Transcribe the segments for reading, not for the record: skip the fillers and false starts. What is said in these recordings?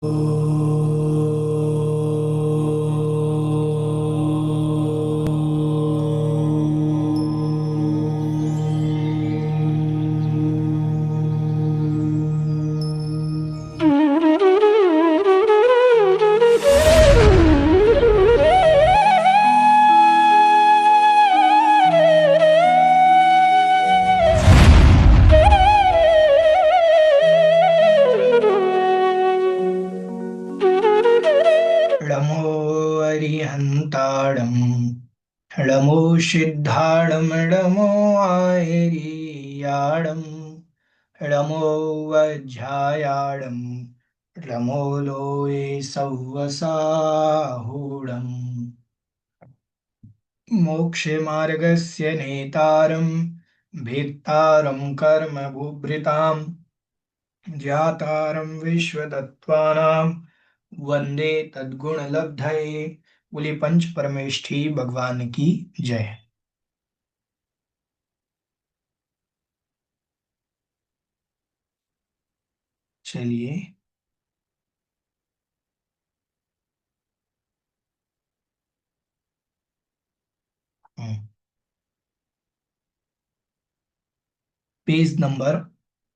ळमो अरिहन्ताडं ळमो सिद्धाडं ळमो आयर्याडं ळमो वज्झायाडं ळमो लोये सव्वसाहूडम् मोक्षमार्गस्य नेतारं भेत्तारं कर्मभूभृतां ज्ञातारं विश्वतत्त्वानां वंदे तद्गुण लब्धये। बोले पंच परमेष्ठी भगवान की जय। चलिए पेज नंबर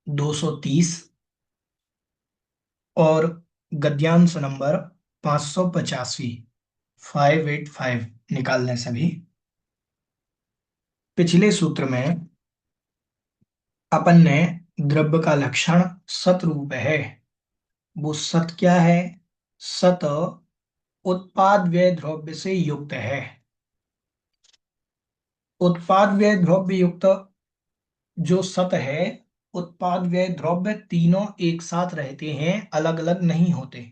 230 और गद्यांश नंबर 585 585 निकालने सभी। पिछले सूत्र में अपन ने द्रव्य का लक्षण सत रूप है। वो सत क्या है? सत उत्पाद व्यय द्रव्य से युक्त है। उत्पाद व्यय द्रव्य युक्त जो सत है, उत्पाद व्यय द्रव्य तीनों एक साथ रहते हैं, अलग अलग नहीं होते।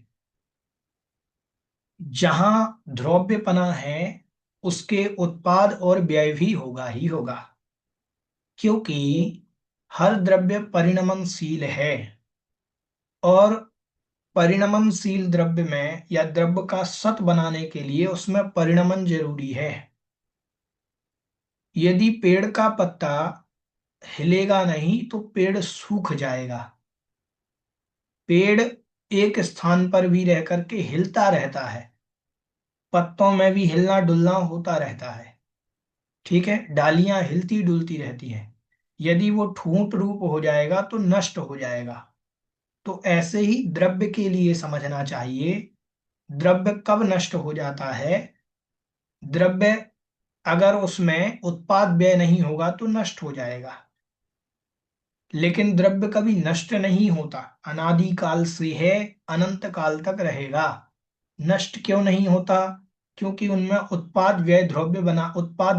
जहां द्रव्यपना है उसके उत्पाद और व्यय भी होगा ही होगा, क्योंकि हर द्रव्य परिणमनशील है और परिणमनशील द्रव्य में या द्रव्य का सत बनाने के लिए उसमें परिणमन जरूरी है। यदि पेड़ का पत्ता हिलेगा नहीं तो पेड़ सूख जाएगा। पेड़ एक स्थान पर भी रह करके हिलता रहता है, पत्तों में भी हिलना डुलना होता रहता है, ठीक है, डालियां हिलती डुलती रहती हैं। यदि वो ठूंठ रूप हो जाएगा तो नष्ट हो जाएगा। तो ऐसे ही द्रव्य के लिए समझना चाहिए, द्रव्य कब नष्ट हो जाता है? द्रव्य अगर उसमें उत्पाद व्यय नहीं होगा तो नष्ट हो जाएगा, लेकिन द्रव्य कभी नष्ट नहीं होता, अनादि काल से है, अनंत काल तक रहेगा। नष्ट क्यों नहीं होता? क्योंकि उनमें उत्पाद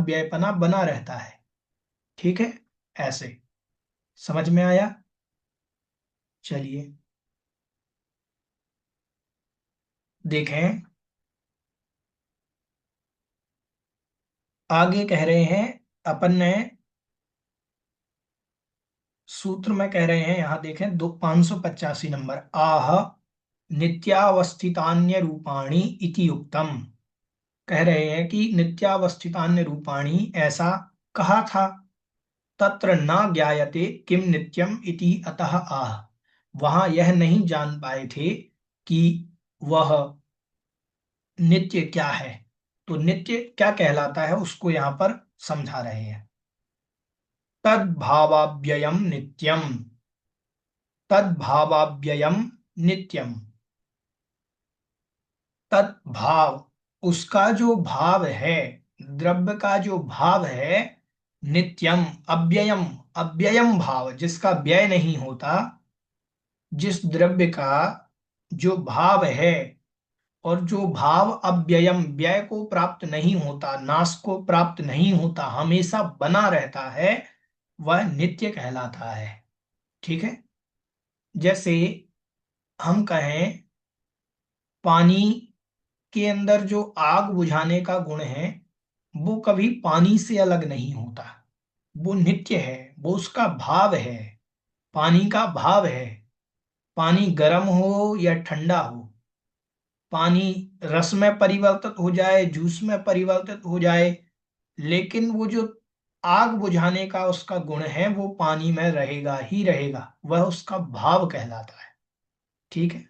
व्ययपना बना रहता है। ठीक है, ऐसे समझ में आया? चलिए देखें, आगे कह रहे हैं अपन ने सूत्र में कह रहे हैं, यहां देखें 585 नंबर, आह नित्यावस्थितान्य रूपाणी इति युक्तम। कह रहे हैं कि नित्यावस्थितान्य रूपाणी ऐसा कहा था, तत्र न ज्ञायते किम नित्यम इति अतः आह। वहां यह नहीं जान पाए थे कि वह नित्य क्या है। तो नित्य क्या कहलाता है उसको यहां पर समझा रहे हैं। तद्भावाव्ययम नित्यम, तद्भावाव्ययम नित्यम। तद्भाव उसका जो भाव है, द्रव्य का जो भाव है, नित्यम अव्ययम, अव्ययम भाव जिसका व्यय नहीं होता, जिस द्रव्य का जो भाव है और जो भाव अव्ययम व्यय को प्राप्त नहीं होता, नाश को प्राप्त नहीं होता, हमेशा बना रहता है, वह नित्य कहलाता है। ठीक है, जैसे हम कहें पानी के अंदर जो आग बुझाने का गुण है वो कभी पानी से अलग नहीं होता, वो नित्य है, वो उसका भाव है, पानी का भाव है। पानी गर्म हो या ठंडा हो, पानी रस में परिवर्तित हो जाए, जूस में परिवर्तित हो जाए, लेकिन वो जो आग बुझाने का उसका गुण है वो पानी में रहेगा ही रहेगा, वह उसका भाव कहलाता है। ठीक है,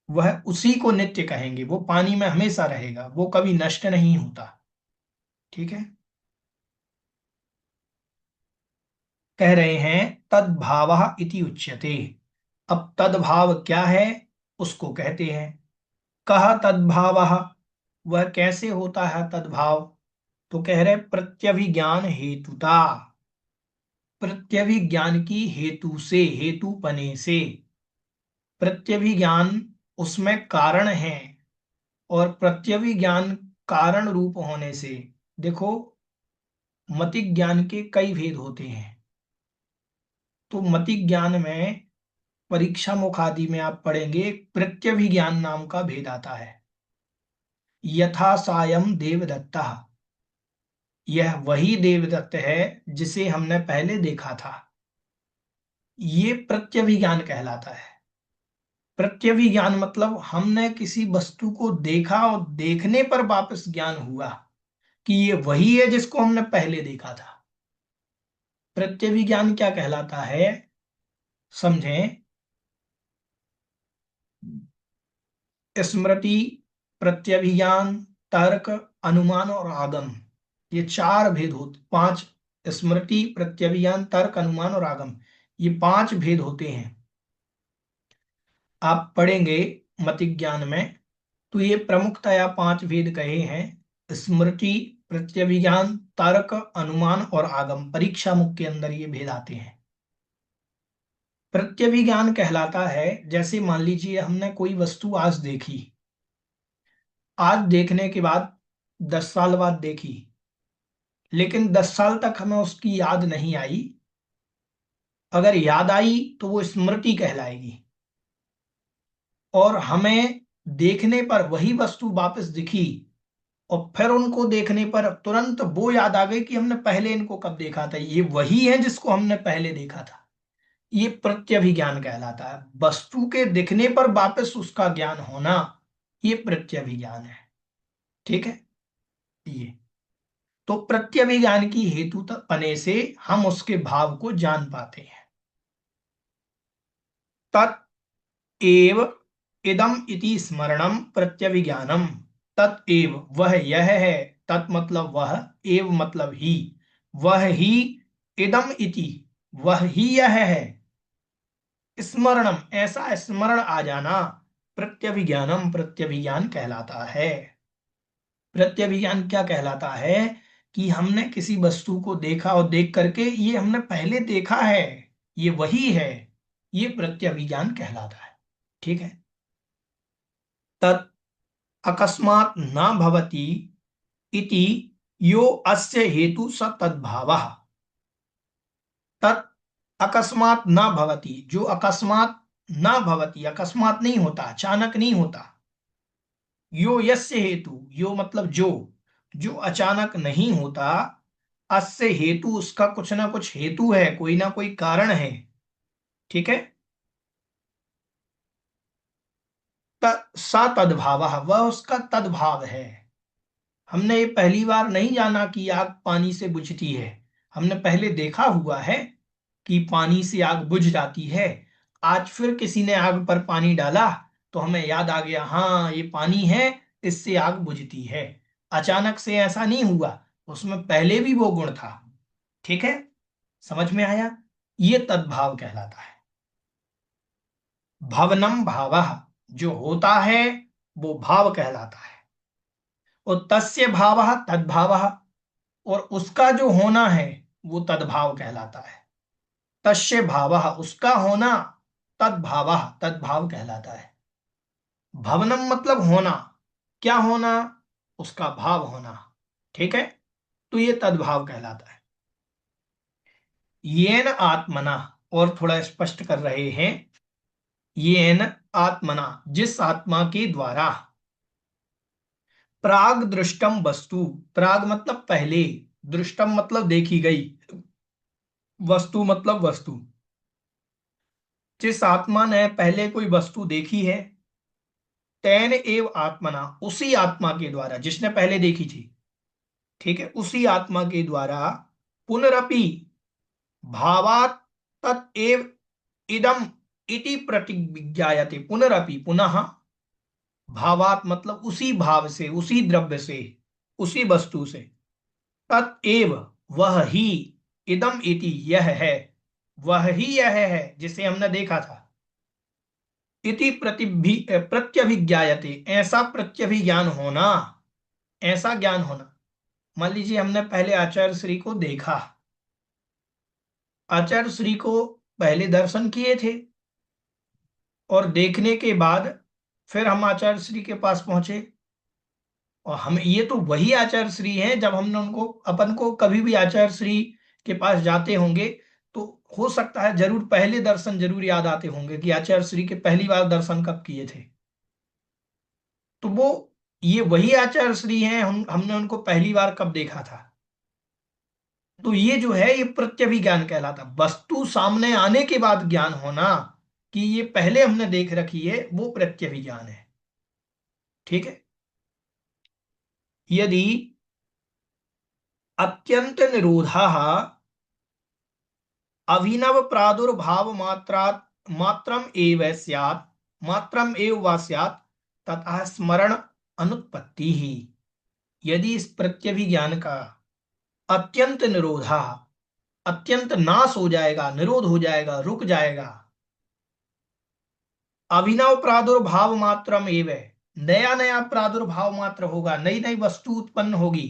वह उसी को नित्य कहेंगे। वो पानी में हमेशा रहेगा, वो कभी नष्ट नहीं होता। ठीक है। कह रहे हैं तद्भावः इति उच्यते। अब तद्भाव क्या है उसको कहते हैं। कह तद्भावः, वह कैसे होता है तद्भाव। तो कह रहे प्रत्यभिज्ञान हेतुता, प्रत्यभिज्ञान की हेतु से, हेतुपने से। प्रत्यभिज्ञान उसमें कारण है, और प्रत्यभिज्ञान कारण रूप होने से। देखो, मतिक ज्ञान के कई भेद होते हैं। तो मतिक ज्ञान में परीक्षा मुखादि में आप पढ़ेंगे, प्रत्यभिज्ञान नाम का भेद आता है। यथा सायं देवदत्ता, यह वही देवदत्त है जिसे हमने पहले देखा था। ये प्रत्यभिज्ञान कहलाता है। प्रत्यभिज्ञान मतलब हमने किसी वस्तु को देखा और देखने पर वापस ज्ञान हुआ कि ये वही है जिसको हमने पहले देखा था। प्रत्यभिज्ञान क्या कहलाता है, समझें। स्मृति, प्रत्यभिज्ञान, तर्क, अनुमान और आगम, ये चार भेद होते, पांच। स्मृति, प्रत्यभिज्ञान, तर्क, अनुमान और आगम, ये पांच भेद होते हैं। आप पढ़ेंगे मतिक ज्ञान में, तो ये प्रमुखतया पांच भेद कहे हैं। स्मृति, प्रत्यभिज्ञान, तर्क, अनुमान और आगम, परीक्षा मुख के अंदर ये भेद आते हैं। प्रत्यभिज्ञान कहलाता है, जैसे मान लीजिए हमने कोई वस्तु आज देखी, आज देखने के बाद 10 साल बाद देखी, लेकिन 10 साल तक हमें उसकी याद नहीं आई। अगर याद आई तो वो स्मृति कहलाएगी। और हमें देखने पर वही वस्तु वापस दिखी, और फिर उनको देखने पर तुरंत वो याद आ गई कि हमने पहले इनको कब देखा था, ये वही है जिसको हमने पहले देखा था। ये प्रत्यभिज्ञान कहलाता है। वस्तु के दिखने पर वापस उसका ज्ञान होना, ये प्रत्यभिज्ञान है। ठीक है। ये तो प्रत्यभिज्ञान की हेतु पने से हम उसके भाव को जान पाते हैं। तत् एव इदम इति स्मरणम प्रत्यभिज्ञानम। तत् एव, वह यह है। तत् मतलब वह, एव मतलब ही, वह ही, इदम इति, वह ही यह है। स्मरणम, ऐसा स्मरण आ जाना, प्रत्यभिज्ञानम, प्रत्यभिज्ञान कहलाता है। प्रत्यभिज्ञान क्या कहलाता है कि हमने किसी वस्तु को देखा और देख करके ये हमने पहले देखा है, ये वही है, ये प्रत्यभिज्ञान कहलाता है। ठीक है। तत् अकस्मात् न भवति इति यो अस्य हेतु स तद्भावः। तत् अकस्मात् न भवति, जो अकस्मात् न भवति, अकस्मात नहीं होता, अचानक नहीं होता। यो यस्य हेतु, यो मतलब जो, जो अचानक नहीं होता। अस्य हेतु, उसका कुछ ना कुछ हेतु है, कोई ना कोई कारण है। ठीक है। सा तद्भावः, वह उसका तद्भाव है। हमने ये पहली बार नहीं जाना कि आग पानी से बुझती है, हमने पहले देखा हुआ है कि पानी से आग बुझ जाती है। आज फिर किसी ने आग पर पानी डाला तो हमें याद आ गया, हाँ ये पानी है, इससे आग बुझती है। अचानक से ऐसा नहीं हुआ, उसमें पहले भी वो गुण था। ठीक है। समझ में आया। ये तद्भाव कहलाता है। भवनम भावः, जो होता है वो भाव कहलाता है। और तस्य भावः तद्भावः, और उसका जो होना है वो तद्भाव कहलाता है। तस्य भावः, उसका होना, तद्भावः, तद्भाव कहलाता है। भवनम मतलब होना, क्या होना, उसका भाव होना। ठीक है। तो ये तद्भाव कहलाता है। येन आत्मना, और थोड़ा स्पष्ट कर रहे हैं, येन आत्मना, जिस आत्मा के द्वारा, प्राग दृष्टम वस्तु, प्राग मतलब पहले, दृष्टम मतलब देखी गई, वस्तु मतलब वस्तु, जिस आत्मा ने पहले कोई वस्तु देखी है, तेन एव आत्मना, उसी आत्मा के द्वारा जिसने पहले देखी थी। ठीक है। उसी आत्मा के द्वारा पुनरपि भावात तत्एव इदम इति प्रतिज्ञायते, पुनरपि पुनः, भावात मतलब उसी भाव से, उसी द्रव्य से, उसी वस्तु से। तत्एव वह ही, इदम इति यह है, वह ही यह है जिसे हमने देखा था। इति प्रत्यभिज्ञायते, ऐसा प्रत्यभिज्ञान होना, ऐसा ज्ञान होना। मान लीजिए हमने पहले आचार्य श्री को देखा, आचार्य श्री को पहले दर्शन किए थे, और देखने के बाद फिर हम आचार्य श्री के पास पहुंचे, और हम ये तो वही आचार्य श्री हैं। जब हमने उनको, अपन को कभी भी आचार्य श्री के पास जाते होंगे तो हो सकता है जरूर पहले दर्शन जरूर याद आते होंगे कि आचार्य श्री के पहली बार दर्शन कब किए थे। तो वो, ये वही आचार्य श्री हैं, हमने उनको पहली बार कब देखा था। तो ये जो है ये प्रत्यभिज्ञान कहलाता, वस्तु सामने आने के बाद ज्ञान होना कि ये पहले हमने देख रखी है, वो प्रत्यभिज्ञान है। ठीक है। यदि अत्यंत निरोधा अभिनव प्रादुर्भाव मात्रम एव स्यात्, मात्रम एव वा स्यात्, ततः स्मरण अनुत्पत्ति ही। यदि इस प्रत्यभिज्ञान का अत्यंत निरोधा, अत्यंत नाश हो जाएगा, निरोध हो जाएगा, रुक जाएगा। अभिनव प्रादुर्भाव मात्रम एव, नया नया प्रादुर्भाव मात्र होगा, नई नई वस्तु उत्पन्न होगी।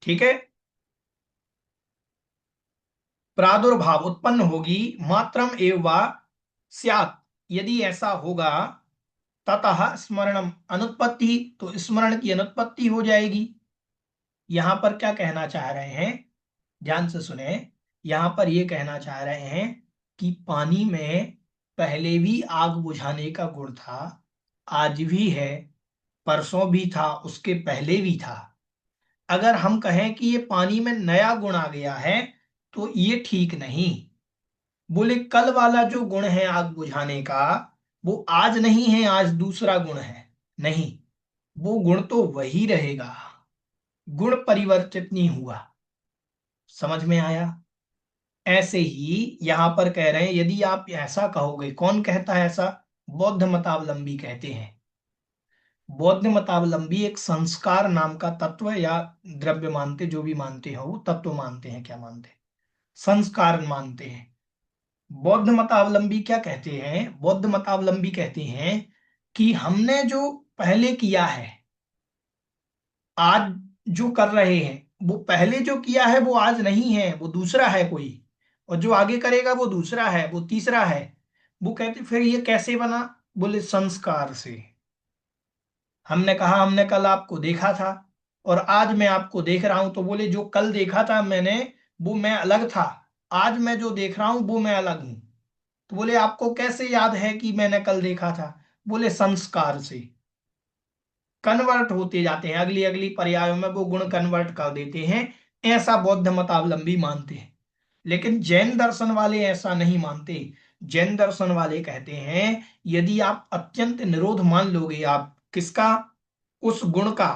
ठीक है। प्रादुर्भाव उत्पन्न होगी, मात्रम एव वा स्यात्, यदि ऐसा होगा, ततः स्मरणम अनुत्पत्ति, तो स्मरण की अनुत्पत्ति हो जाएगी। यहां पर क्या कहना चाह रहे हैं, ध्यान से सुने। यहां पर यह कहना चाह रहे हैं कि पानी में पहले भी आग बुझाने का गुण था, आज भी है, परसों भी था, उसके पहले भी था। अगर हम कहें कि ये पानी में नया गुण आ गया है तो ये ठीक नहीं। बोले कल वाला जो गुण है आग बुझाने का, वो आज नहीं है, आज दूसरा गुण है। नहीं, वो गुण तो वही रहेगा, गुण परिवर्तित नहीं हुआ। समझ में आया। ऐसे ही यहां पर कह रहे हैं, यदि आप ऐसा कहोगे, कौन कहता है ऐसा, बौद्ध मतावलंबी कहते हैं। बौद्ध मतावलंबी एक संस्कार नाम का तत्व या द्रव्य मानते, जो भी मानते हो, वो तत्व मानते हैं, क्या मानते हैं, संस्कार मानते हैं। बौद्ध मतावलंबी क्या कहते हैं, बौद्ध मतावलंबी कहते हैं कि हमने जो पहले किया है, आज जो कर रहे हैं, वो पहले जो किया है वो आज नहीं है, वो दूसरा है कोई, और जो आगे करेगा वो दूसरा है, वो तीसरा है। वो कहते फिर ये कैसे बना, बोले संस्कार से। हमने कहा हमने कल आपको देखा था और आज मैं आपको देख रहा हूं, तो बोले जो कल देखा था मैंने वो मैं अलग था, आज मैं जो देख रहा हूं वो मैं अलग हूं। तो बोले आपको कैसे याद है कि मैंने कल देखा था, बोले संस्कार से। कन्वर्ट होते जाते हैं, अगली अगली पर्यायों में वो गुण कन्वर्ट कर देते हैं। ऐसा बौद्ध मतावलंबी मानते हैं। लेकिन जैन दर्शन वाले ऐसा नहीं मानते। जैन दर्शन वाले कहते हैं यदि आप अत्यंत निरोध मान लोगे, आप किसका, उस गुण का,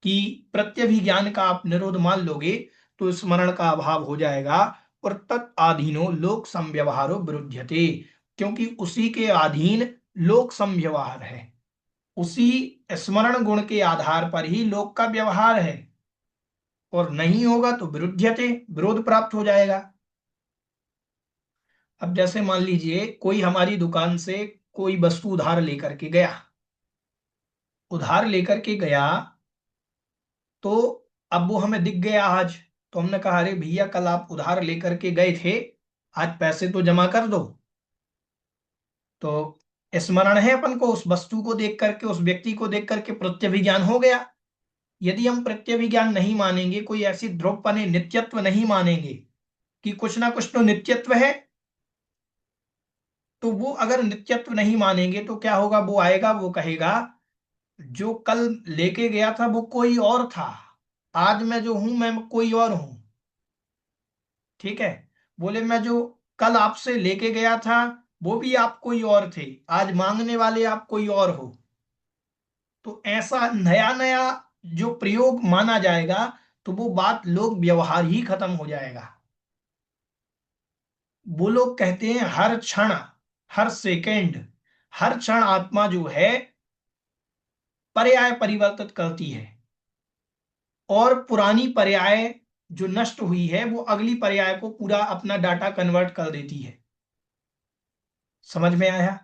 कि प्रत्यभिज्ञान का आप निरोध मान लोगे, तो स्मरण का अभाव हो जाएगा। और तत्आधीनो लोक संव्यवहारो विरुध्यते, क्योंकि उसी के अधीन लोक संव्यवहार है, उसी स्मरण गुण के आधार पर ही लोक का व्यवहार है। और नहीं होगा तो विरुध्यते, विरोध प्राप्त हो जाएगा। अब जैसे मान लीजिए कोई हमारी दुकान से कोई वस्तु उधार लेकर के गया, उधार लेकर के गया, तो अब वो हमें दिख गया आज, तो हमने कहा अरे भैया कल आप उधार लेकर के गए थे, आज पैसे तो जमा कर दो। तो स्मरण है अपन को, उस वस्तु को देख करके, उस व्यक्ति को देख करके प्रत्यभिज्ञान हो गया। यदि हम प्रत्यभिज्ञान नहीं मानेंगे, कोई ऐसी ध्रुवपने नित्यत्व नहीं मानेंगे कि कुछ ना कुछ तो नित्यत्व है, तो वो अगर नित्यत्व नहीं मानेंगे तो क्या होगा, वो आएगा, वो कहेगा जो कल लेके गया था वो कोई और था, आज मैं जो हूं मैं कोई और हूं। ठीक है। बोले मैं जो कल आपसे लेके गया था वो भी आप कोई और थे, आज मांगने वाले आप कोई और हो। तो ऐसा नया नया जो प्रयोग माना जाएगा, तो वो बात लोग व्यवहार ही खत्म हो जाएगा। वो लोग कहते हैं हर क्षण, हर सेकंड, हर क्षण आत्मा जो है पर्याय परिवर्तित करती है, और पुरानी पर्याय जो नष्ट हुई है वो अगली पर्याय को पूरा अपना डाटा कन्वर्ट कर देती है। समझ में आया?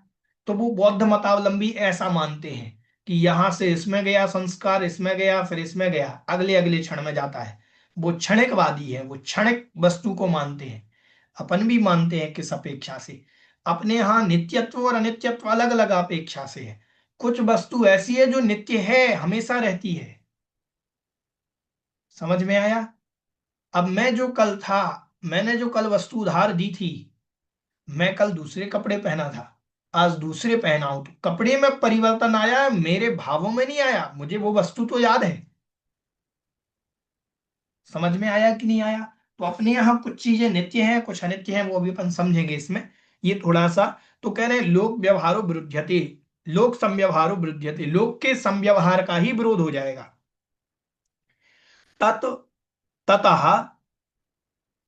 तो वो बौद्ध मतावलंबी ऐसा मानते हैं कि यहां से इसमें गया संस्कार, इसमें गया, फिर इसमें गया, अगले अगले क्षण में जाता है। वो क्षणिकवादी है, वो क्षणिक वस्तु को मानते हैं। अपन भी मानते हैं किस अपेक्षा से, अपने यहाँ नित्यत्व और अनित्यत्व अलग अलग अपेक्षा से है। कुछ वस्तु ऐसी है जो नित्य है, हमेशा रहती है। समझ में आया? अब मैं जो कल था, मैंने जो कल वस्तु उधार दी थी, मैं कल दूसरे कपड़े पहना था, आज दूसरे पहना हूं, तो कपड़े में परिवर्तन आया है, मेरे भावों में नहीं आया। मुझे वो वस्तु तो याद है। समझ में आया कि नहीं आया? तो अपने यहाँ कुछ चीजें नित्य हैं, कुछ अनित्य हैं, वो भी अपन समझेंगे इसमें। ये थोड़ा सा तो कह रहे हैं लोक व्यवहारो विरुध्यते, लोक संव्यवहारो विरुध्यते, लोक के संव्यवहार का ही विरोध हो जाएगा। तत् ततः,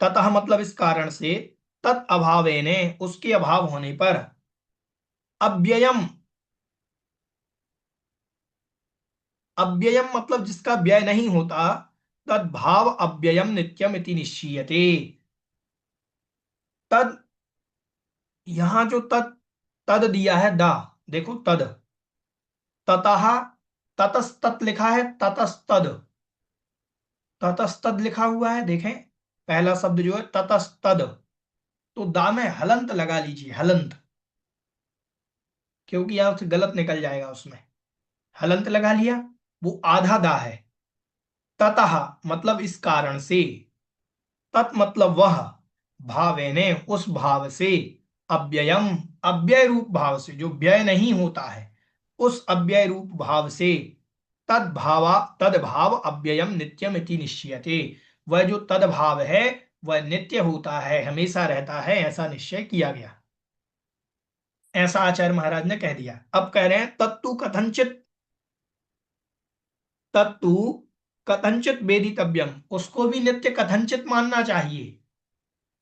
ततः मतलब इस कारण से, तत् अभावेने उसके अभाव होने पर, अव्ययम, अव्ययम मतलब जिसका व्यय नहीं होता, तद भाव अव्ययम नित्यम इति निश्चीयते। तद, यहां जो तद, तद दिया है दा, देखो तद, ततः, ततस्तत लिखा है, ततस्तद, ततस्तद लिखा हुआ है, देखें पहला शब्द जो है ततस्तद, तो दा में हलंत लगा लीजिए, हलंत, क्योंकि यहां गलत निकल जाएगा उसमें। हलंत लगा लिया, वो आधा दा है। ततः मतलब इस कारण से, तत् मतलब वह, भावेने उस भाव से, अव्ययम अव्यय रूप भाव से, जो व्यय नहीं होता है, उस अव्यय रूप भाव से, तद्भावा तद्भाव अव्ययम नित्यम इति निश्चयते, वह जो तद्भाव है वह नित्य होता है, हमेशा रहता है, ऐसा निश्चय किया गया। ऐसा आचार्य महाराज ने कह दिया। अब कह रहे हैं तत्तु कथनचित, तत्तु कथनचित वेदितव्यम, उसको भी नित्य कथनचित मानना चाहिए,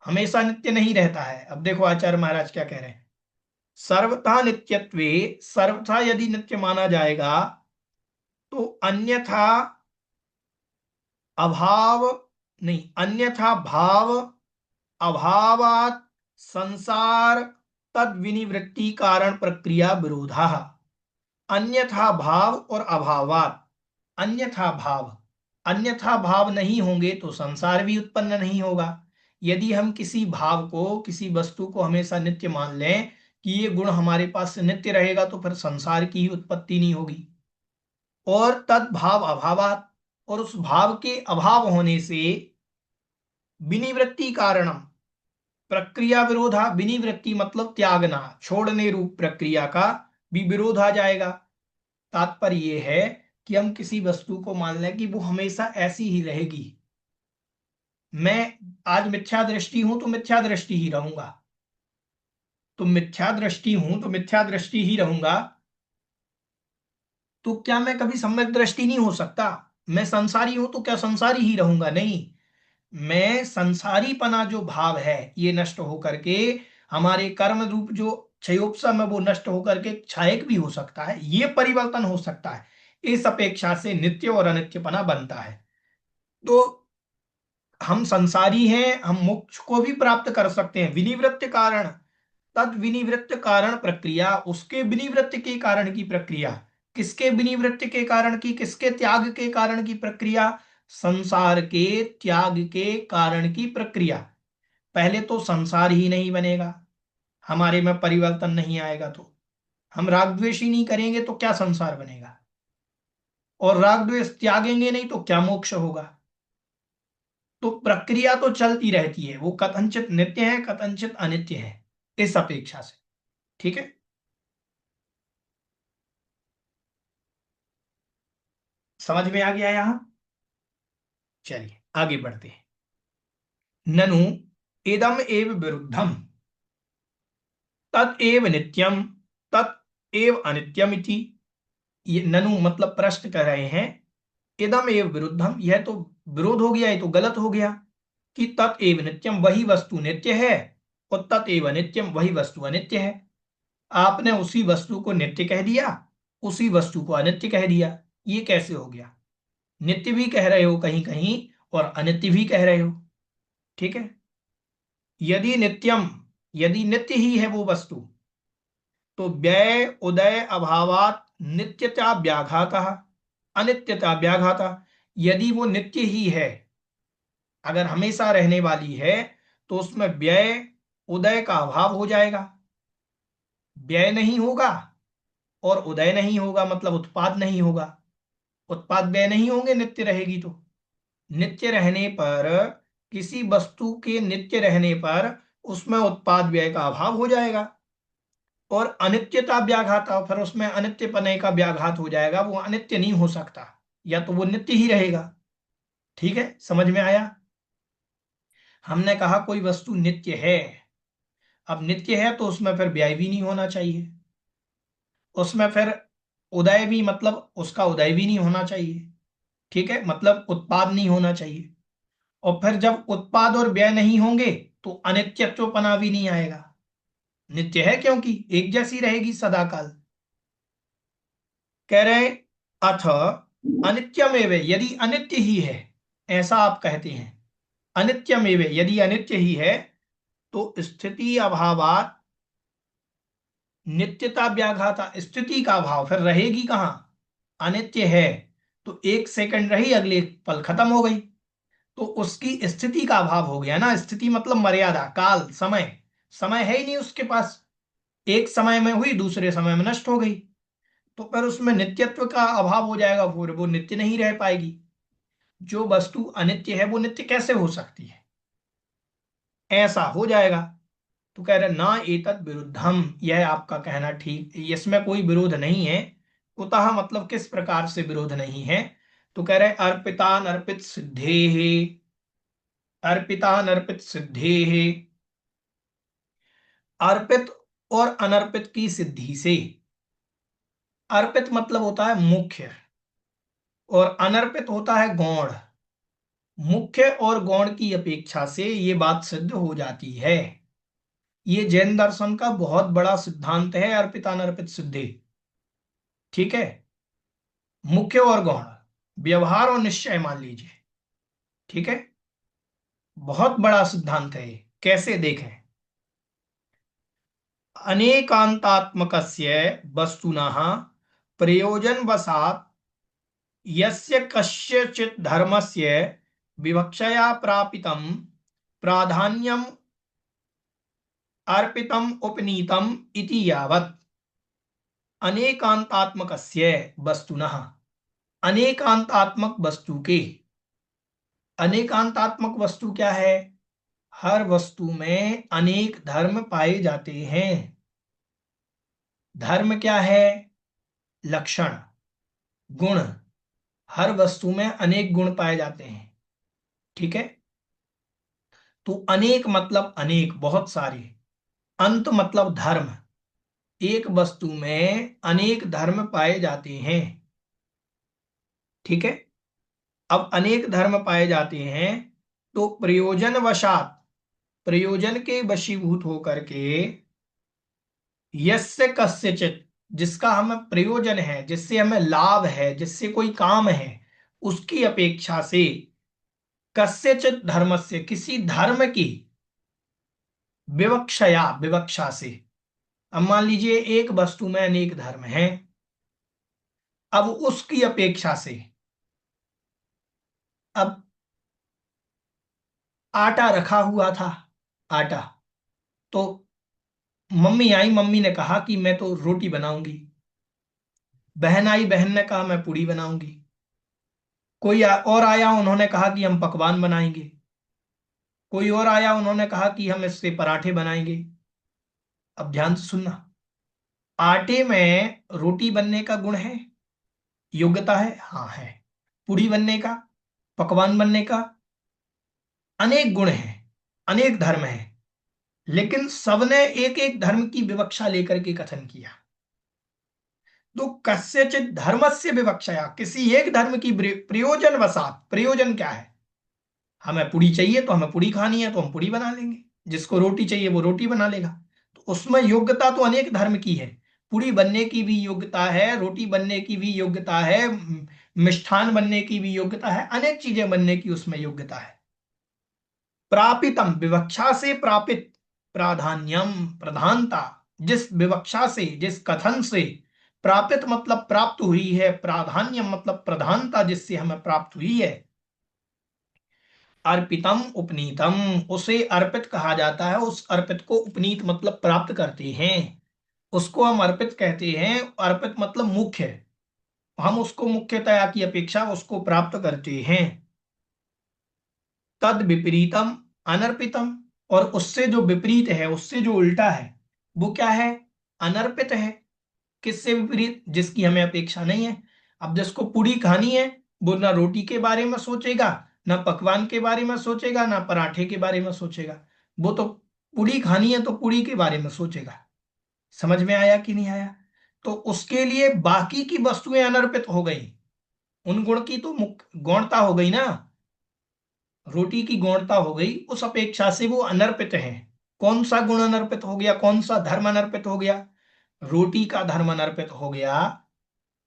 हमेशा नित्य नहीं रहता है। अब देखो आचार्य महाराज क्या कह रहे हैं, सर्वथा नित्यत्वे, सर्वथा यदि नित्य माना जाएगा तो अन्यथा अभाव, नहीं, अन्यथा भाव अभावात संसार तद विनिवृत्ति कारण प्रक्रिया विरोधा, अन्यथा भाव और अभावात, अन्यथा भाव, अन्यथा भाव नहीं होंगे तो संसार भी उत्पन्न नहीं होगा। यदि हम किसी भाव को, किसी वस्तु को हमेशा नित्य मान लें कि ये गुण हमारे पास से नित्य रहेगा, तो फिर संसार की ही उत्पत्ति नहीं होगी। और तद भाव अभावात, और उस भाव के अभाव होने से, विनिवृत्ति कारणम, प्रक्रिया विरोधा, विनिवृत्ति मतलब त्यागना, छोड़ने रूप प्रक्रिया का भी विरोध आ जाएगा। तात्पर्य यह है कि हम किसी वस्तु को मान लें कि वो हमेशा ऐसी ही रहेगी। मैं आज मिथ्या दृष्टि हूं तो मिथ्या दृष्टि ही रहूंगा, तो मिथ्या दृष्टि हूं तो मिथ्या दृष्टि ही रहूंगा, तो क्या मैं कभी सम्यक दृष्टि नहीं हो सकता? मैं संसारी हूं तो क्या संसारी ही रहूंगा? नहीं, मैं संसारीपना जो भाव है ये नष्ट होकर के, हमारे कर्म रूप जो क्षयोपम है वो नष्ट होकर के क्षयक भी हो सकता है, ये परिवर्तन हो सकता है। इस अपेक्षा से नित्य और अनित्यपना बनता है। तो हम संसारी हैं, हम मोक्ष को भी प्राप्त कर सकते हैं, विनिवृत्त कारण, तद विनिवृत्त कारण प्रक्रिया, उसके विनिवृत्त के कारण की प्रक्रिया, किसके विनिवृत्त के कारण की, किसके त्याग के कारण की प्रक्रिया, संसार के त्याग के कारण की प्रक्रिया। पहले तो संसार ही नहीं बनेगा, हमारे में परिवर्तन नहीं आएगा, तो हम राग द्वेष ही नहीं करेंगे तो क्या संसार बनेगा, और राग द्वेष त्यागेंगे नहीं तो क्या मोक्ष होगा। तो प्रक्रिया तो चलती रहती है, वो कथनचित नित्य है, कथनचित अनित्य है, इस अपेक्षा से। ठीक है, समझ में आ गया यहां? चलिए आगे बढ़ते हैं। ननु इदम एव विरुद्धम, तत्एव नित्यम, तत्एव अनित्यम इति। ये ननु मतलब प्रश्न कर रहे हैं, इदम एव विरुद्धम, यह तो विरोध हो गया, ये तो गलत हो गया कि तत्एव नित्यम, वही वस्तु नित्य है, और तत्एव अनित्यम, वही वस्तु अनित्य है। आपने उसी वस्तु को नित्य कह दिया, उसी वस्तु को अनित्य कह दिया। ये कैसे हो गया? नित्य भी कह रहे हो कहीं कहीं और अनित्य भी कह रहे हो। ठीक है। यदि नित्यम, यदि नित्य ही है वो वस्तु, तो व्यय उदय अभावात नित्यता व्याघातः, अनित्यता व्याघाता। यदि वो नित्य ही है, अगर हमेशा रहने वाली है, तो उसमें व्यय उदय का अभाव हो जाएगा। व्यय नहीं होगा और उदय नहीं होगा, मतलब उत्पाद नहीं होगा। उत्पाद व्यय नहीं होंगे नित्य रहेगी तो। नित्य रहने पर, किसी वस्तु के नित्य रहने पर उसमें उत्पाद व्यय का अभाव हो जाएगा। और अनित्यता व्याघाता, फिर उसमें अनित्यपने का व्याघात हो जाएगा, वो अनित्य नहीं हो सकता, या तो वो नित्य ही रहेगा। ठीक है, समझ में आया? हमने कहा कोई वस्तु नित्य है। अब नित्य है तो उसमें फिर व्यय भी नहीं होना चाहिए, उसमें फिर उदय भी, मतलब उसका उदय भी नहीं होना चाहिए। ठीक है, मतलब उत्पाद नहीं होना चाहिए। और फिर जब उत्पाद और व्यय नहीं होंगे, तो अनित्यत्वपना भी नहीं आएगा। नित्य है क्योंकि एक जैसी रहेगी सदा काल। कह रहे अथ अनित्यमेव, यदि अनित्य ही है, ऐसा आप कहते हैं। अनित्यमेव, यदि अनित्य ही है, तो स्थिति अभावात नित्यता व्याघाता, स्थिति का अभाव, फिर रहेगी कहां? अनित्य है तो एक सेकंड रही, अगले पल खत्म हो गई, तो उसकी स्थिति का अभाव हो गया ना। स्थिति मतलब मर्यादा, काल, समय। समय है ही नहीं उसके पास, एक समय में हुई दूसरे समय में नष्ट हो गई, तो फिर उसमें नित्यत्व का अभाव हो जाएगा, फिर वो नित्य नहीं रह पाएगी। जो वस्तु अनित्य है वो नित्य कैसे हो सकती है? ऐसा हो जाएगा। तो कह रहे ना एतद विरुद्धम, यह आपका कहना ठीक, इसमें कोई विरोध नहीं है। कुतः मतलब किस प्रकार से विरोध नहीं है? तो कह रहे अर्पितान अर्पित सिद्धे, अर्पितान अर्पित सिद्धे, अर्पित और अनर्पित की सिद्धि से। अर्पित मतलब होता है मुख्य, और अनर्पित होता है गौण। मुख्य और गौण की अपेक्षा से ये बात सिद्ध हो जाती है। ये जैन दर्शन का बहुत बड़ा सिद्धांत है, अर्पित अनर्पित सिद्धि। ठीक है, मुख्य और गौण, व्यवहार और निश्चय मान लीजिए। ठीक है, बहुत बड़ा सिद्धांत है ये। कैसे देखें? अनेकांतात्मकस्य वस्तुनः प्रयोजनवशात् यस्य कस्यचित् धर्मस्य विवक्षया प्रापितं प्राधान्यम अर्पितम उपनीतम इति यावत् अनेकांतात्मकस्य वस्तुनः, अनेकांतात्मक वस्तु के। अनेकांतात्मक वस्तु क्या है? हर वस्तु में अनेक धर्म पाए जाते हैं। धर्म क्या है? लक्षण, गुण। हर वस्तु में अनेक गुण पाए जाते हैं। ठीक है, तो अनेक मतलब अनेक, बहुत सारे। अंत मतलब धर्म, एक वस्तु में अनेक धर्म पाए जाते हैं। ठीक है, अब अनेक धर्म पाए जाते हैं, तो प्रयोजन वशात, प्रयोजन के वशीभूत होकर के, यस्य कस्यचित, जिसका हमें प्रयोजन है, जिससे हमें लाभ है, जिससे कोई काम है, उसकी अपेक्षा से, कस्यचित धर्मस्य, किसी धर्म की, विवक्षया, विवक्षा से। अब मान लीजिए एक वस्तु में अनेक धर्म हैं, अब उसकी अपेक्षा से, अब आटा रखा हुआ था, आटा, तो मम्मी आई, मम्मी ने कहा कि मैं तो रोटी बनाऊंगी। बहन आई, बहन ने कहा मैं पूड़ी बनाऊंगी। कोई और आया, उन्होंने कहा कि हम पकवान बनाएंगे। कोई और आया, उन्होंने कहा कि हम इससे पराठे बनाएंगे। अब ध्यान से सुनना, आटे में रोटी बनने का गुण है, योग्यता है, हाँ है। पूड़ी बनने का, पकवान बनने का, अनेक गुण हैं, अनेक धर्म हैं। लेकिन सबने एक एक धर्म की विवक्षा लेकर के कथन किया। तो कस्यचित धर्मस्य विवक्षया, किसी एक धर्म की प्रयोजन वसात, प्रयोजन क्या है? हमें पूड़ी चाहिए तो हमें पूड़ी खानी है तो हम पूड़ी बना लेंगे, जिसको रोटी चाहिए वो रोटी बना लेगा। तो उसमें योग्यता तो अनेक धर्म की है। पूरी बनने की भी योग्यता है, रोटी बनने की भी योग्यता है, मिष्ठान बनने की भी योग्यता है, अनेक चीजें बनने की उसमें योग्यता है। प्रापितम, विवक्षा से प्रापित, प्राधान्यम, प्रधानता, जिस विवक्षा से, जिस कथन से, प्रापित मतलब प्राप्त हुई है, प्राधान्यम मतलब प्रधानता जिससे हमें प्राप्त हुई है। अर्पितम उपनीतम, उसे अर्पित कहा जाता है, उस अर्पित को उपनीत मतलब प्राप्त करते हैं, उसको हम अर्पित कहते हैं। अर्पित मतलब मुख्य, हम उसको मुख्यतया की अपेक्षा उसको प्राप्त करते हैं। तद विपरीतम अनर्पितम, और उससे जो विपरीत है, उससे जो उल्टा है, वो क्या है? अनर्पित है। किससे विपरीत? जिसकी हमें अपेक्षा नहीं है। अब जिसको पूरी खानी है, वो ना रोटी के बारे में सोचेगा, ना पकवान के बारे में सोचेगा, ना पराठे के बारे में सोचेगा। वो तो पूरी खानी है तो पूरी के बारे में सोचेगा। समझ में आया कि नहीं आया? तो उसके लिए बाकी की वस्तुएं अनर्पित हो गई, उन गुण की तो मुख्य गौणता हो गई ना, रोटी की गौणता हो गई, उस अपेक्षा से वो अनर्पित है। कौन सा गुण अनर्पित हो गया? कौन सा धर्म अनर्पित हो गया? रोटी का धर्म अनर्पित हो गया,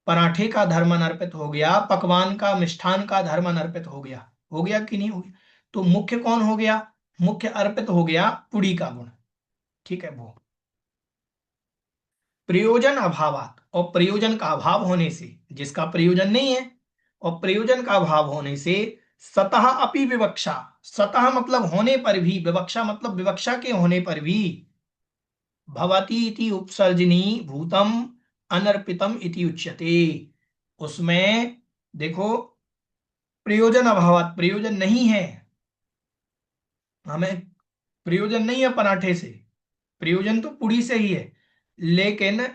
पराठे का धर्म अनर्पित हो गया, पकवान का, मिष्ठान का धर्म अनर्पित हो गया। हो गया कि नहीं हो गया? तो मुख्य कौन हो गया? मुख्य अर्पित हो गया पुड़ी का गुण। ठीक है। वो प्रयोजन अभावात, और प्रयोजन का अभाव होने से, जिसका प्रयोजन नहीं है और प्रयोजन का अभाव होने से, सतह अपि विवक्षा, सतह मतलब होने पर भी, विवक्षा मतलब विवक्षा के होने पर भी, भवती इति उपसर्जनी भूतम अनर्पितम इति उच्यते। उसमें देखो, प्रयोजन अभावात, प्रयोजन नहीं है, हमें प्रयोजन नहीं है पराठे से, प्रयोजन तो पूरी से ही है, लेकिन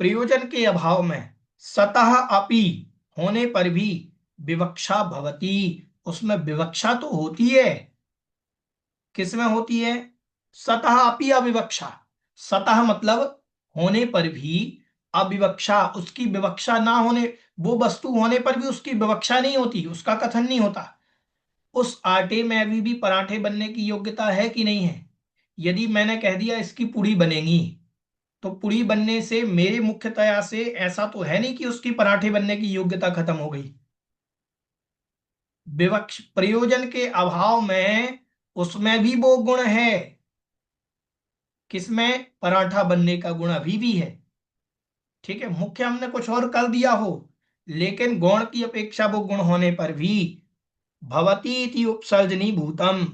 प्रयोजन के अभाव में, सतह अपि होने पर भी, विवक्षा भवती, उसमें विवक्षा तो होती है। किसमें होती है? सतह अपि अविवक्षा, सतह मतलब होने पर भी, अविवक्षा उसकी विवक्षा ना होने, वो वस्तु होने पर भी उसकी विवक्षा नहीं होती, उसका कथन नहीं होता। उस आटे में अभी भी पराठे बनने की योग्यता है कि नहीं है? यदि मैंने कह दिया इसकी पूड़ी बनेगी, तो पूड़ी बनने से मेरे मुख्यतया से ऐसा तो है नहीं कि उसकी पराठे बनने की योग्यता खत्म हो गई। विवक्ष प्रयोजन के अभाव में उसमें भी वो गुण है। किसमें? पराठा बनने का गुण अभी भी है। ठीक है, मुख्य हमने कुछ और कर दिया हो, लेकिन गौण की अपेक्षा वो गुण होने पर भी, भवती इति उपसर्जनी भूतम,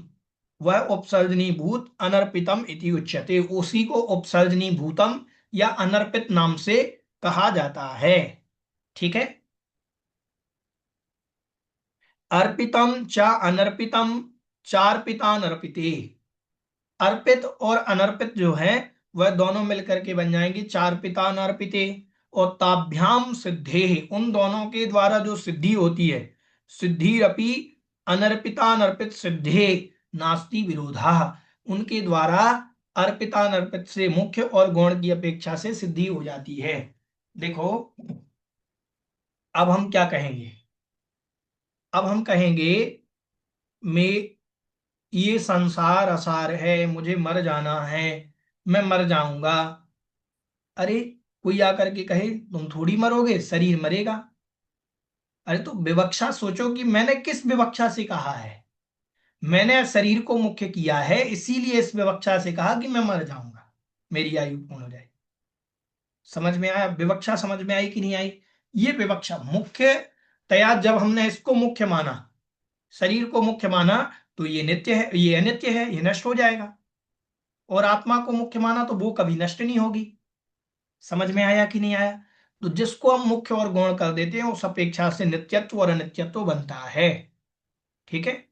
वह उपसर्जनी भूत अनर्पितम इति उच्यते, उसी को उपसर्जनी भूतम या अनर्पित नाम से कहा जाता है। ठीक है। अर्पितम च अनर्पितम, चार्पिता नर्पिते, अर्पित और अनर्पित जो है, वह दोनों मिलकर के बन जाएंगे चार पिता नर्पिते। और ताभ्याम सिद्धे, उन दोनों के द्वारा जो सिद्धि होती है, सिद्धिरपि अनर्पिता नर्पित सिद्धे नास्ति विरोधा, उनके द्वारा अर्पिता नर्पित से मुख्य और गौण की अपेक्षा से सिद्धि हो जाती है। देखो, अब हम क्या कहेंगे? अब हम कहेंगे, मैं, ये संसार असार है, मुझे मर जाना है, मैं मर जाऊंगा। अरे, कोई आकर के कहे तुम थोड़ी मरोगे, शरीर मरेगा। अरे, तो विवक्षा सोचो कि मैंने किस विवक्षा से कहा है। मैंने शरीर को मुख्य किया है, इसीलिए इस विवक्षा से कहा कि मैं मर जाऊंगा, मेरी आयु पूर्ण हो जाए। समझ में आया? विवक्षा समझ में आई कि नहीं आई? ये विवक्षा मुख्य तया, जब हमने इसको मुख्य माना, शरीर को मुख्य माना, तो ये नित्य है, ये अनित्य है, ये नष्ट हो जाएगा। और आत्मा को मुख्य माना तो वो कभी नष्ट नहीं होगी। समझ में आया कि नहीं आया? तो जिसको हम मुख्य और गौण कर देते हैं, उस अपेक्षा से नित्यत्व और अनित्यत्व बनता है। ठीक है।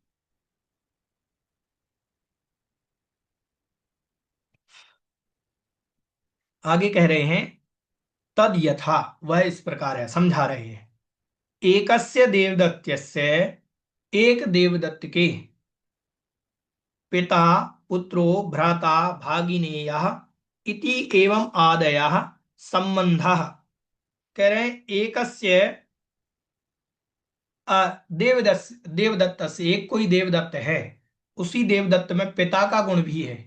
आगे कह रहे हैं, तद यथा, वह इस प्रकार है, समझा रहे हैं। एकस्य देवदत्यस्य, एक देवदत्त के, पिता, पुत्रो, भ्राता, भागिनेयः इति एवं आदयः संबंधः। कह रहे हैं एकस्य, देवदत्त, देवदत्त से एक कोई देवदत्त है, उसी देवदत्त में पिता का गुण भी है।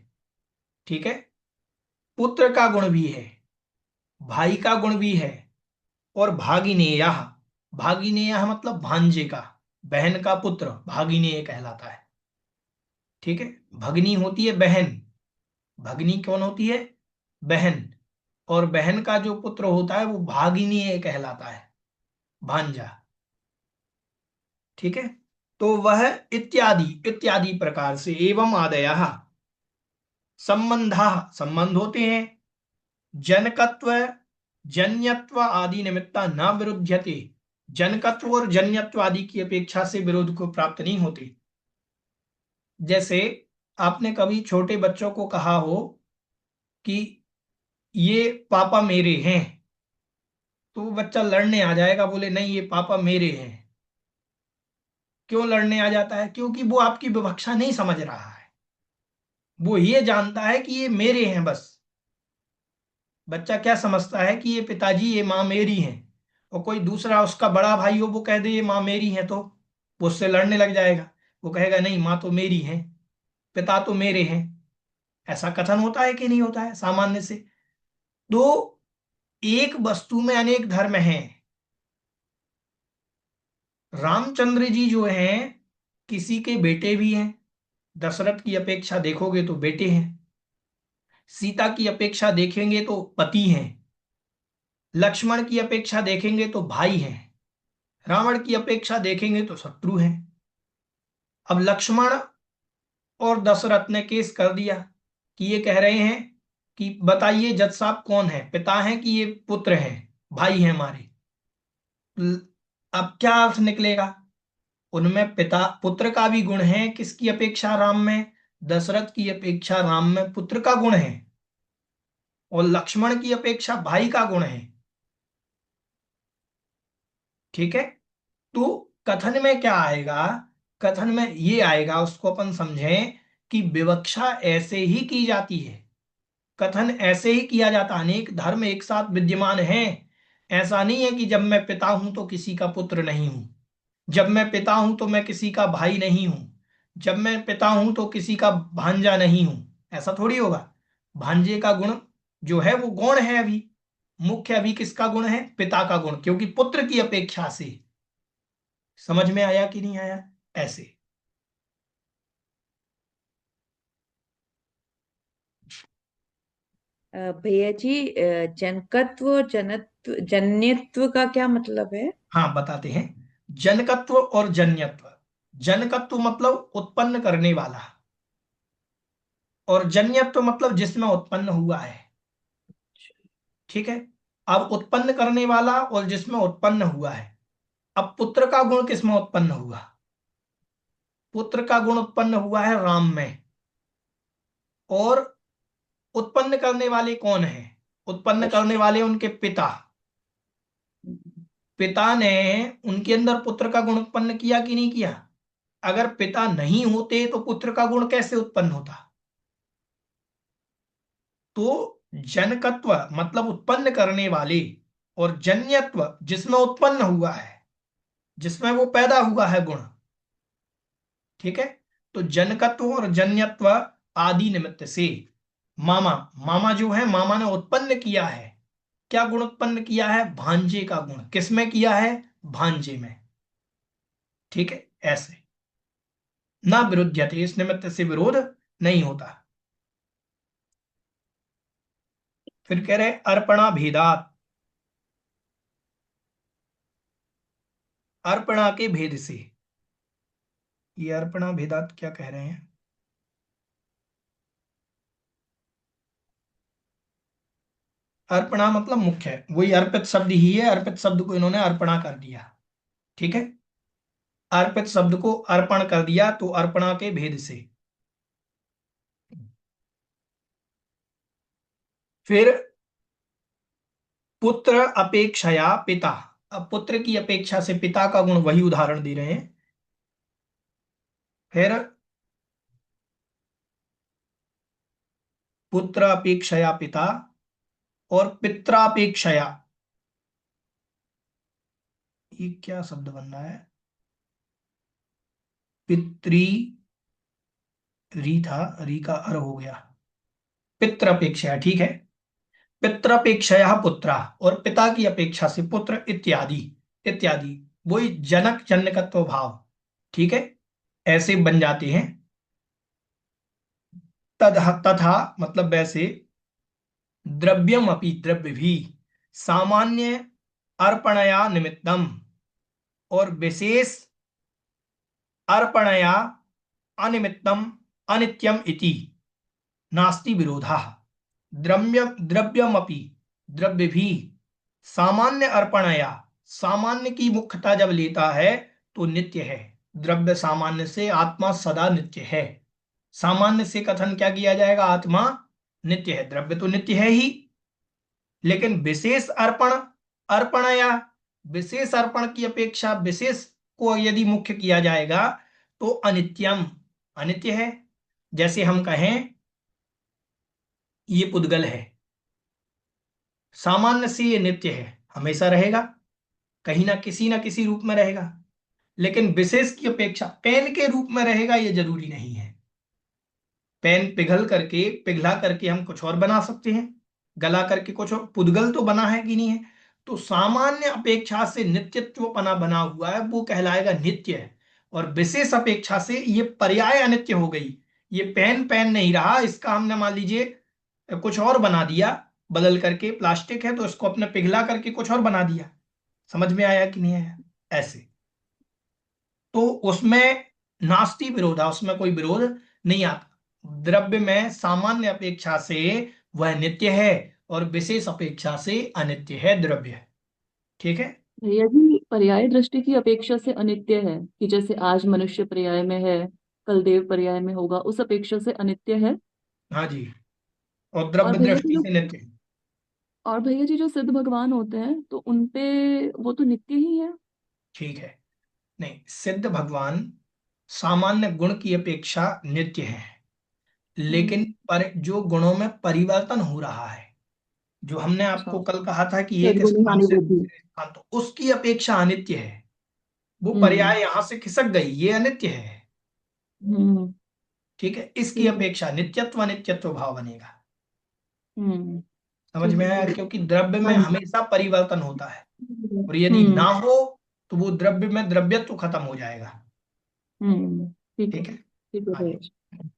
ठीक है। पुत्र का गुण भी है, भाई का गुण भी है, और भागिनेय, भागिनेय मतलब भांजे का, बहन का पुत्र भागिनेय कहलाता है। ठीक है। भगनी होती है बहन, भगनी कौन होती है? बहन। और बहन का जो पुत्र होता है वो भागिनेय कहलाता है, भांजा। ठीक है। तो वह इत्यादि इत्यादि प्रकार से, एवं आदयः संबंधा संबंध होते हैं, जनकत्व जन्यत्व आदि निमित्ता न विरुध्यते, जनकत्व और जन्यत्व आदि की अपेक्षा से विरोध को प्राप्त नहीं होते। जैसे आपने कभी छोटे बच्चों को कहा हो कि ये पापा मेरे हैं, तो वो बच्चा लड़ने आ जाएगा, बोले नहीं ये पापा मेरे हैं। क्यों लड़ने आ जाता है? क्योंकि वो आपकी विवक्षा नहीं समझ रहा है, वो ये जानता है कि ये मेरे हैं बस। बच्चा क्या समझता है कि ये पिताजी ये माँ मेरी हैं, और कोई दूसरा उसका बड़ा भाई हो वो कह दे ये माँ मेरी है, तो वो उससे लड़ने लग जाएगा। वो कहेगा नहीं माँ तो मेरी है, पिता तो मेरे हैं। ऐसा कथन होता है कि नहीं होता है सामान्य से? तो एक वस्तु में अनेक धर्म हैं। रामचंद्र जी जो हैं किसी के बेटे भी हैं, दशरथ की अपेक्षा देखोगे तो बेटे हैं, सीता की अपेक्षा देखेंगे तो पति हैं, लक्ष्मण की अपेक्षा देखेंगे तो भाई हैं, रावण की अपेक्षा देखेंगे तो शत्रु हैं। अब लक्ष्मण और दशरथ ने केस कर दिया कि ये कह रहे हैं कि बताइए जज साहब कौन है, पिता हैं कि ये पुत्र हैं, भाई हैं हमारे। ल- अब क्या अर्थ निकलेगा? उनमें पिता पुत्र का भी गुण है, किसकी अपेक्षा? राम में। दशरथ की अपेक्षा राम में पुत्र का गुण है, और लक्ष्मण की अपेक्षा भाई का गुण है। ठीक है। तो कथन में क्या आएगा? कथन में ये आएगा, उसको अपन समझें कि विवक्षा ऐसे ही की जाती है, कथन ऐसे ही किया जाता। अनेक धर्म एक साथ विद्यमान हैं। ऐसा नहीं है कि जब मैं पिता हूं तो किसी का पुत्र नहीं हूं, जब मैं पिता हूं तो मैं किसी का भाई नहीं हूं, जब मैं पिता हूं तो किसी का भांजा नहीं हूं। ऐसा थोड़ी होगा। भांजे का गुण जो है वो गौण है अभी, मुख्य अभी किसका गुण है? पिता का गुण, क्योंकि पुत्र की अपेक्षा से। समझ में आया कि नहीं आया? ऐसे। भैया जी, जनकत्व जनत्व जन्यत्व का क्या मतलब है? हाँ बताते हैं। जनकत्व और जन्यत्व, जनकत्व मतलब उत्पन्न करने वाला, और जन्यत्व मतलब जिसमें उत्पन्न हुआ है। ठीक है। अब उत्पन्न करने वाला और जिसमें उत्पन्न हुआ है। अब पुत्र का गुण किसमें उत्पन्न हुआ? पुत्र का गुण उत्पन्न हुआ है राम में। और उत्पन्न करने वाले कौन है? उत्पन्न करने दशरथ। वाले उनके पिता। पिता ने उनके अंदर पुत्र का गुण उत्पन्न किया कि नहीं किया? अगर पिता नहीं होते तो पुत्र का गुण कैसे उत्पन्न होता? तो जनकत्व मतलब उत्पन्न करने वाले, और जन्यत्व जिसमें उत्पन्न हुआ है, जिसमें वो पैदा हुआ है गुण। ठीक है। तो जनकत्व और जन्यत्व आदि निमित्त से, मामा, मामा जो है मामा ने उत्पन्न किया है, क्या गुण उत्पन्न किया है? भांजे का गुण। किसमें किया है? भांजे में। ठीक है। ऐसे ना विरुद्धते, इस निमित्त से विरोध नहीं होता। फिर कह रहे अर्पणा भेदात, अर्पणा के भेद से। ये अर्पणा भेदात क्या कह रहे हैं? अर्पणा मतलब मुख्य है, वही अर्पित शब्द ही है, अर्पित शब्द को इन्होंने अर्पणा कर दिया। ठीक है। अर्पित शब्द को अर्पण कर दिया, तो अर्पणा के भेद से। फिर पुत्र अपेक्षया पिता, अब पुत्र की अपेक्षा से पिता का गुण, वही उदाहरण दे रहे हैं। फिर पुत्र अपेक्षया पिता, और पित्रापेक्षया, ये क्या शब्द बन रहा है? पितृ, री था, री का अर हो गया, पित्र अपेक्षया। ठीक है। पितृपेक्षया पुत्र, और पिता की अपेक्षा से पुत्र, इत्यादि इत्यादि, वही जनक जन्यकत्व भाव। ठीक है, ऐसे बन जाते हैं। तथा तथा मतलब वैसे, द्रव्यम अपि, द्रव्य भी, सामान्य अर्पणया निमित्तम, और विशेष अर्पणया अनिमित्तम अनित्यम इति नास्ति विरोधः। द्रव्यमपि, द्रव्य भी, सामान्य अर्पणया, सामान्य की मुख्यता जब लेता है तो नित्य है। द्रव्य सामान्य से, आत्मा सदा नित्य है। सामान्य से कथन क्या किया जाएगा, आत्मा नित्य है, द्रव्य तो नित्य है ही। लेकिन विशेष अर्पण, अर्पणया, विशेष अर्पण की अपेक्षा विशेष को यदि मुख्य किया जाएगा तो अनित्यम, अनित्य है। जैसे हम कहें ये पुद्गल है, सामान्य से ये नित्य है, हमेशा रहेगा, कहीं ना किसी रूप में रहेगा। लेकिन विशेष की अपेक्षा पेन के रूप में रहेगा ये जरूरी नहीं है। पेन पिघला करके हम कुछ और बना सकते हैं, गला करके कुछ और, पुद्गल तो बना है कि नहीं है। तो सामान्य अपेक्षा से नित्यत्वपना बना हुआ है, वो कहलाएगा नित्य है। और विशेष अपेक्षा से ये पर्याय अनित्य हो गई। ये पेन पेन नहीं रहा, इसका हमने मान लीजिए कुछ और बना दिया, बदल करके, प्लास्टिक है तो इसको अपने पिघला करके कुछ और बना दिया। समझ में आया कि नहीं आया? ऐसे तो उसमें नास्ति विरोधा, उसमें कोई विरोध नहीं आता। द्रव्य में सामान्य अपेक्षा से वह नित्य है, और विशेष अपेक्षा से अनित्य है द्रव्य। ठीक है। भैया जी, पर्याय दृष्टि की अपेक्षा से अनित्य है कि जैसे आज मनुष्य पर्याय में है, कल देव पर्याय में होगा, उस अपेक्षा से अनित्य है। हाँ जी, और और द्रव्य भैया जी दृष्टि जो से नित्य है। और भैया जी जो सिद्ध भगवान होते हैं तो उनपे वो तो नित्य ही है। ठीक है, नहीं, सिद्ध भगवान सामान्य गुण की अपेक्षा नित्य है, लेकिन हम्म। पर जो गुणों में परिवर्तन हो रहा है, जो हमने अच्छा। आपको कल कहा था कि एक सद्गुणी स्थान हानि से वृद्धि। दूसरे स्थान, तो उसकी अपेक्षा अनित्य है। वो हम्म। पर्याय यहां से खिसक गई, ये अनित्य है। हम्म। ठीक है, इसकी ठीक है। अपेक्षा नित्यत्व अनित्यत्व भाव बनेगा। हम्म। समझ ठीक में है आया? भैया। क्योंकि द्रव्य में हाँ जी। हमेशा परिवर्तन होता है, और यदि हम्म। ना हो तो वो द्रव्य में द्रव्यत्व खत्म हो जाएगा। ठीक है। ठीक है। ठीक है हाँ भैया जी। जी।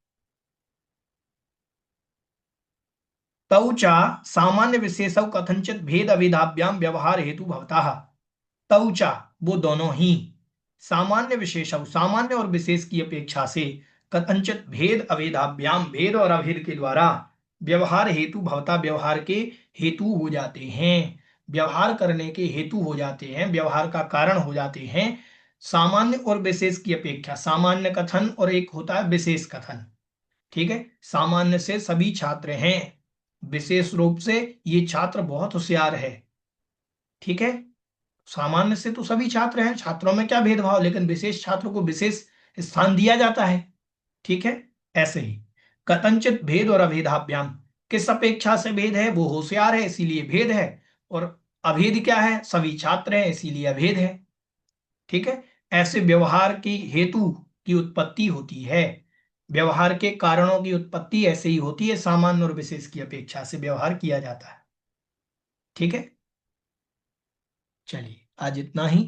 तौ चा सामान्य विशेषौ कथंचित भेद अविधाभ्याम व्यवहार हेतु भवता। तौ चा, वो दोनों ही, सामान्य विशेषौ, सामान्य और विशेष की अपेक्षा से, कथंचित भेद अभेदाभ्याम, भेद और अभेद के द्वारा, व्यवहार हेतु भवता, व्यवहार के हेतु हो जाते हैं, व्यवहार करने के हेतु हो जाते हैं, व्यवहार का कारण हो जाते हैं। सामान्य और विशेष की अपेक्षा, सामान्य कथन और एक होता है विशेष कथन। ठीक है, सामान्य से सभी छात्र हैं, विशेष रूप से ये छात्र बहुत होशियार है। ठीक है, सामान्य से तो सभी छात्र हैं, छात्रों में क्या भेदभाव, लेकिन विशेष छात्र को विशेष स्थान दिया जाता है। ठीक है, ऐसे ही कथनचित भेद और अभेदाभ्याम, किस अपेक्षा से भेद है, वो होशियार है इसीलिए भेद है, और अभेद क्या है, सभी छात्र हैं इसीलिए अभेद है। ठीक है, ऐसे व्यवहार की हेतु की उत्पत्ति होती है, व्यवहार के कारणों की उत्पत्ति ऐसे ही होती है, सामान्य और विशेष की अपेक्षा से व्यवहार किया जाता है। ठीक है, चलिए आज इतना ही।